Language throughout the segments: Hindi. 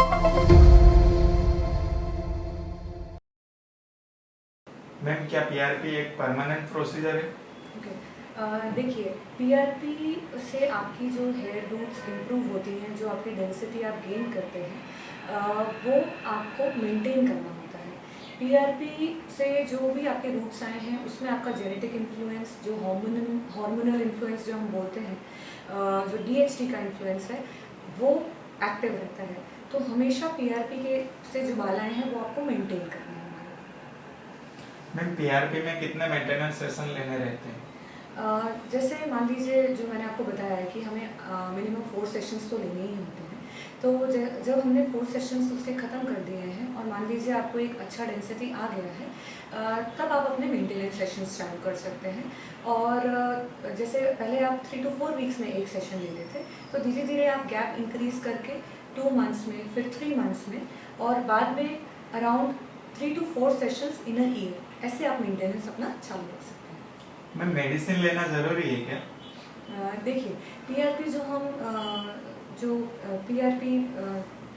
मैम, क्या पीआरपी एक परमानेंट प्रोसीजर है? देखिए, पीआरपी से आपकी जो हेयर रूट्स इम्प्रूव होती हैं, जो आपकी डेंसिटी आप गेन करते हैं, वो आपको मेंटेन करना होता है। पीआरपी से जो भी आपके रूट्स आए हैं, उसमें आपका जेनेटिक इन्फ्लुएंस, जो हार्मोनल इन्फ्लुएंस जो हम बोलते हैं, जो डीएचटी का इन्फ्लुएंस है, वो एक्टिव रहता है। तो हमेशा पीआरपी के से जो बाल आए हैं, वो आपको मेंटेन करना है। मैम, पीआरपी में कितने मेंटेनेंस सेशन लेने रहते हैं? जैसे मान लीजिए, जो मैंने आपको बताया है कि हमें मिनिमम 4 सेशंस तो लेने ही होते हैं। तो जब हमने 4 सेशंस उसके ख़त्म कर दिए हैं और मान लीजिए आपको एक अच्छा डेंसिटी आ गया है, तब आप अपने मेंटेनेंस सेशंस चालू कर सकते हैं। और जैसे पहले आप 3 to 4 वीक्स में एक सेशन ले रहे थे, तो धीरे धीरे आप गैप इंक्रीज़ करके 2 मंथ्स में, फिर 3 मंथ्स में, और बाद में around 3 to 4 sessions in a year, ऐसे आप मेंटेनेंस अपना चालू कर सकते हैं। मैम, मेडिसिन लेना ज़रूरी है क्या? देखिए, पीआरपी जो पीआरपी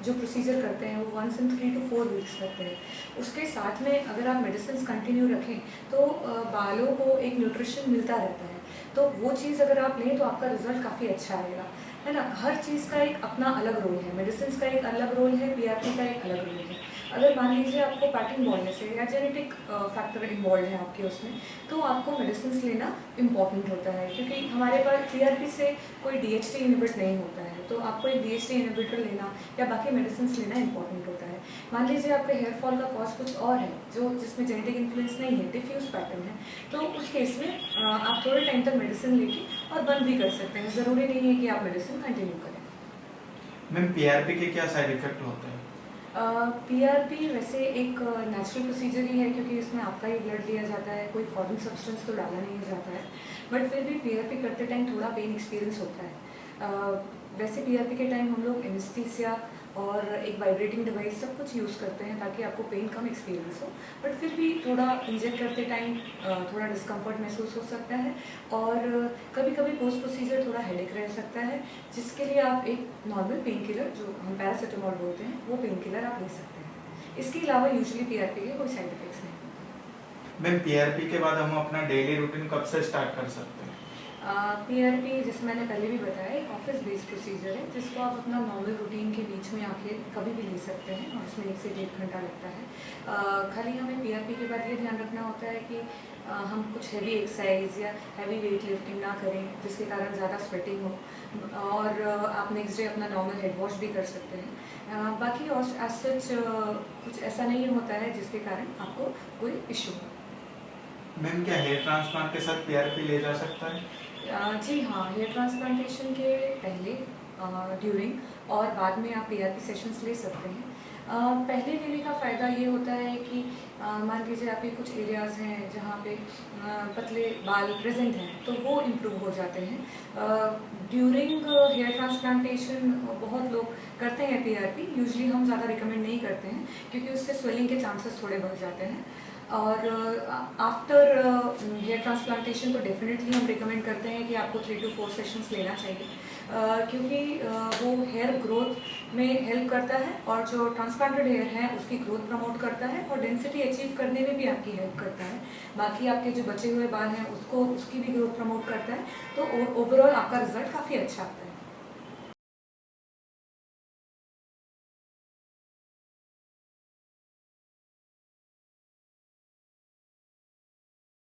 जो प्रोसीजर करते हैं, वो 1 in 3 to 4 वीक्स करते हैं। उसके साथ में अगर आप मेडिसिन कंटिन्यू रखें, तो बालों को एक न्यूट्रिशन मिलता रहता है। तो वो चीज़ अगर आप लें, तो आपका रिजल्ट काफ़ी अच्छा आएगा, है ना? हर चीज़ का एक अपना अलग रोल है, मेडिसिन का एक अलग रोल है, पीआरपी का एक अलग रोल है। अगर मान लीजिए आपको पैटर्न बॉल्डनेस है या जेनेटिक फैक्टर इन्वॉल्व है आपके उसमें, तो आपको मेडिसिन लेना इम्पॉर्टेंट होता है, क्योंकि हमारे पास पीआरपी से कोई डीएचटी इनहिबिट नहीं होता है। तो आपको एक डीएचटी इनहिबिटर लेना या बाकी मेडिसिन लेना इम्पॉर्टेंट होता है। मान लीजिए आपके हेयर फॉल का कॉज कुछ और है, जिसमें जेनेटिक इन्फ्लुएंस नहीं है, डिफ्यूज पैटर्न है, तो उस केस में आप थोड़े टाइम तक मेडिसिन लेके और बंद भी कर सकते हैं। ज़रूरी नहीं है कि आप मेडिसिन कंटिन्यू करें। मैम, पीआरपी के क्या साइड इफेक्ट होते हैं? पीआरपी वैसे एक नेचुरल प्रोसीजर ही है, क्योंकि इसमें आपका ही ब्लड लिया जाता है, कोई फॉरेन सब्सटेंस तो डाला नहीं जाता है। बट फिर भी पीआरपी करते टाइम थोड़ा पेन एक्सपीरियंस होता है। वैसे पीआरपी के टाइम हम लोग एनेस्थीसिया और एक वाइब्रेटिंग डिवाइस सब कुछ यूज़ करते हैं, ताकि आपको पेन कम एक्सपीरियंस हो। बट फिर भी थोड़ा इंजेक्ट करते टाइम थोड़ा डिस्कम्फर्ट महसूस हो सकता है, और कभी कभी पोस्ट प्रोसीजर थोड़ा हेडेक रह सकता है, जिसके लिए आप एक नॉर्मल पेन किलर, जो हम पैरासीटामोल बोलते हैं, वो पेन किलर आप ले सकते हैं। इसके अलावा यूजुअली पीआरपी के कोई साइड इफेक्ट्स नहीं। मैम, पीआरपी के बाद हम अपना डेली रूटीन कब से स्टार्ट कर सकते हैं? पीआरपी, जैसे मैंने पहले भी बताया, एक ऑफिस बेस्ड प्रोसीजर है, जिसको आप अपना नॉर्मल रूटीन के बीच में आके कभी भी ले सकते हैं, और उसमें 1 से 1.5 घंटा लगता है। खाली हमें पीआरपी के बाद ये ध्यान रखना होता है कि हम कुछ हैवी एक्सरसाइज या हैवी वेट लिफ्टिंग ना करें, जिसके कारण ज़्यादा स्वेटिंग हो, और आप नेक्स्ट डे अपना नॉर्मल हेड वॉश भी कर सकते हैं। बाकी और एज सच कुछ ऐसा नहीं होता है जिसके कारण आपको कोई इशू हो। मैम, क्या हेयर ट्रांसप्लांट के साथ पीआरपी ले जा सकता है? जी हाँ, हेयर ट्रांसप्लांटेशन के पहले, ड्यूरिंग और बाद में आप पीआरपी सेशंस ले सकते हैं। पहले लेने का फ़ायदा ये होता है कि मान लीजिए आपके कुछ एरियाज़ हैं जहाँ पे पतले बाल प्रेजेंट हैं, तो वो इम्प्रूव हो जाते हैं। ड्यूरिंग हेयर ट्रांसप्लांटेशन बहुत लोग करते हैं पीआरपी, यूजुअली हम ज़्यादा रिकमेंड नहीं करते हैं, क्योंकि उससे स्वेलिंग के चांसेस थोड़े बढ़ जाते हैं। और आफ्टर हेयर ट्रांसप्लांटेशन तो डेफिनेटली हम रिकमेंड करते हैं कि आपको 3 to 4 सेशंस लेना चाहिए, क्योंकि वो हेयर ग्रोथ में हेल्प करता है, और जो ट्रांसप्लांटेड हेयर है उसकी ग्रोथ प्रमोट करता है, और डेंसिटी अचीव करने में भी आपकी हेल्प करता है। बाकी आपके जो बचे हुए बाल हैं, उसकी भी ग्रोथ प्रमोट करता है। तो ओवरऑल आपका रिजल्ट काफ़ी अच्छा आता है।